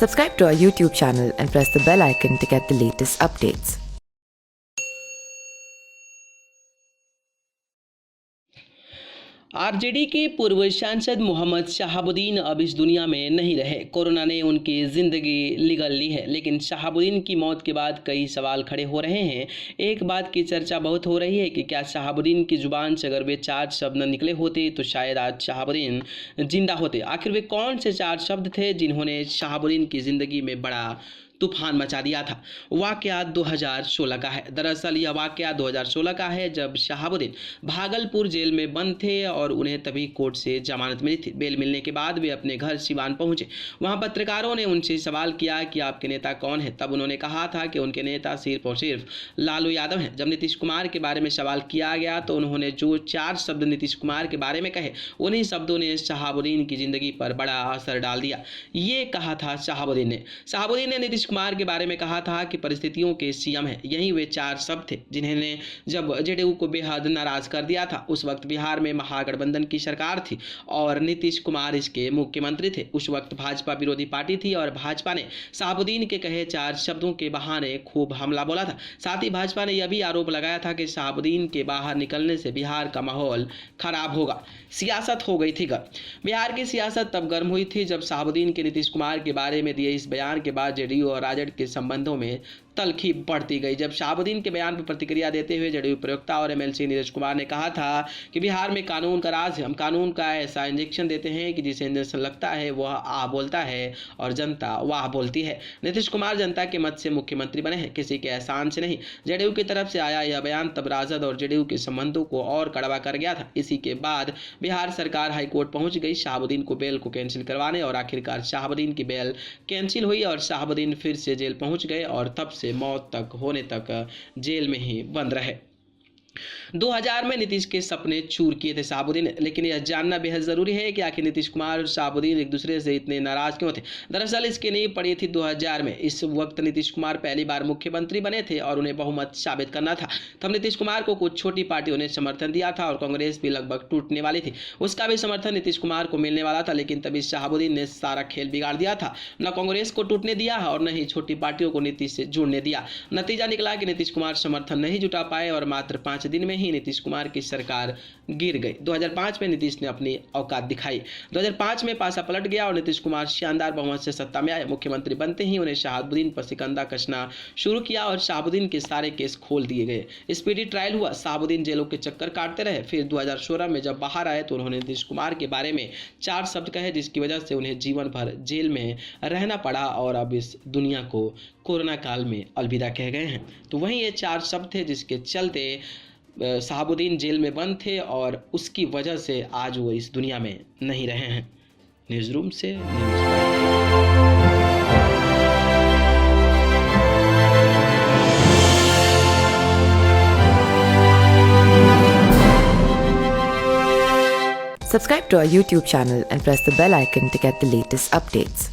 Subscribe to our YouTube channel and press the bell icon to get the latest updates. RJD के पूर्व सांसद मोहम्मद शहाबुद्दीन अब इस दुनिया में नहीं रहे। कोरोना ने उनकी ज़िंदगी निगल ली है, लेकिन शहाबुद्दीन की मौत के बाद कई सवाल खड़े हो रहे हैं। एक बात की चर्चा बहुत हो रही है कि क्या शहाबुद्दीन की ज़ुबान से अगर वे 4 शब्द न निकले होते तो शायद आज शहाबुद्दीन जिंदा होते। आखिर वे कौन से 4 शब्द थे जिन्होंने शहाबुद्दीन की ज़िंदगी में बड़ा तूफान मचा दिया था। वाकया 2016 का है। दरअसल यह वाकया 2016 का है, जब शहाबुद्दीन भागलपुर जेल में बंद थे और उन्हें तभी कोर्ट से जमानत मिली थी। बेल मिलने के बाद वे अपने घर सिवान पहुंचे। वहां पत्रकारों ने उनसे सवाल किया कि आपके नेता कौन है। तब उन्होंने कहा था कि उनके नेता सिर्फ और सिर्फ लालू यादव हैं। जब नीतीश कुमार के बारे में सवाल किया गया तो उन्होंने जो 4 शब्द नीतीश कुमार के बारे में कहे, उन्हीं शब्दों ने शहाबुद्दीन की जिंदगी पर बड़ा असर डाल दिया। ये कहा था शहाबुद्दीन ने नीतीश कुमार के बारे में कहा था कि परिस्थितियों के सीएम है। यही वे 4 शब्द थे जिन्होंने जब जेडीयू को बेहद नाराज कर दिया था। उस वक्त बिहार में महागठबंधन की सरकार थी और नीतीश कुमार इसके मुख्यमंत्री थे। उस वक्त भाजपा विरोधी पार्टी थी और भाजपा ने शहाबुद्दीन के कहे 4 शब्दों के बहाने खूब हमला बोला था। साथ ही भाजपा ने यह भी आरोप लगाया था कि शहाबुद्दीन के बाहर निकलने से बिहार का माहौल खराब होगा। सियासत हो गई थी गर्म। बिहार की सियासत तब गर्म हुई थी जब शहाबुद्दीन के नीतीश कुमार के बारे में दिए इस बयान के बाद जेडीयू और राजद के संबंधों में तलखी बढ़ती गई। जब शहाबुद्दीन के बयान पर प्रतिक्रिया देते हुए जेडीयू प्रवक्ता और एमएलसी नीरज कुमार ने कहा था कि बिहार में कानून का राज है। हम कानून का ऐसा इंजेक्शन देते हैं कि जिसे इंजेक्शन लगता है वह आ बोलता है और जनता वाह बोलती है। नीतीश कुमार जनता के मत से मुख्यमंत्री बने हैं, किसी के एहसान से नहीं। जेडीयू की तरफ से आया यह बयान तब राजद और जेडीयू के संबंधों को और कड़वा कर गया था। इसी के बाद बिहार सरकार हाईकोर्ट पहुंच गई शहाबुद्दीन को बेल को कैंसिल करवाने, और आखिरकार शहाबुद्दीन की बेल कैंसिल हुई और शहाबुद्दीन फिर से जेल पहुंच गए और तब से मौत तक होने तक जेल में ही बंद रहे। 2000 में नीतीश के सपने चूर किए थे शहाबुद्दीन ने, लेकिन यह जानना बेहद जरूरी है कि आखिर नीतीश कुमार और शहाबुद्दीन एक दूसरे से इतने नाराज क्यों थे। दरअसल इसकी नींव पड़ी थी 2000 में। इस वक्त नीतीश कुमार पहली बार मुख्यमंत्री बने थे और उन्हें बहुमत साबित करना था। तब नीतीश कुमार को कुछ छोटी पार्टियों ने समर्थन दिया था और कांग्रेस भी लगभग टूटने वाली थी। उसका भी समर्थन नीतीश कुमार को मिलने वाला था, लेकिन तभी शहाबुद्दीन ने सारा खेल बिगाड़ दिया था। न कांग्रेस को टूटने दिया और न ही छोटी पार्टियों को नीतीश से जुड़ने दिया। नतीजा निकला कि नीतीश कुमार समर्थन नहीं जुटा पाए और मात्र 5 दिन में ही नीतीश कुमार की सरकार गिर गई। 2005 में नीतीश ने अपनी औकात दिखाई। 2005 में पासा पलट गया और नीतीश कुमार शानदार बहुमत से सत्ता में आए। मुख्यमंत्री बनते ही उन्हें शहाबुद्दीन पर शिकंजा कसना शुरू किया और शहाबुद्दीन के सारे केस खोल दिए गए। स्पीडी ट्रायल हुआ। शहाबुद्दीन जेलों के चक्कर काटते रहे। फिर 2016 में जब बाहर आए तो उन्होंने नीतीश कुमार के बारे में 4 शब्द कहे, जिसकी वजह से उन्हें जीवन भर जेल में रहना पड़ा और अब इस दुनिया को कोरोना काल में अलविदा कह गए हैं। तो वहीं ये 4 शब्द थे जिसके चलते शहाबुद्दीन जेल में बंद थे और उसकी वजह से आज वो इस दुनिया में नहीं रहे हैं। न्यूज़ रूम से Subscribe to our YouTube channel and press the bell icon to get the latest updates.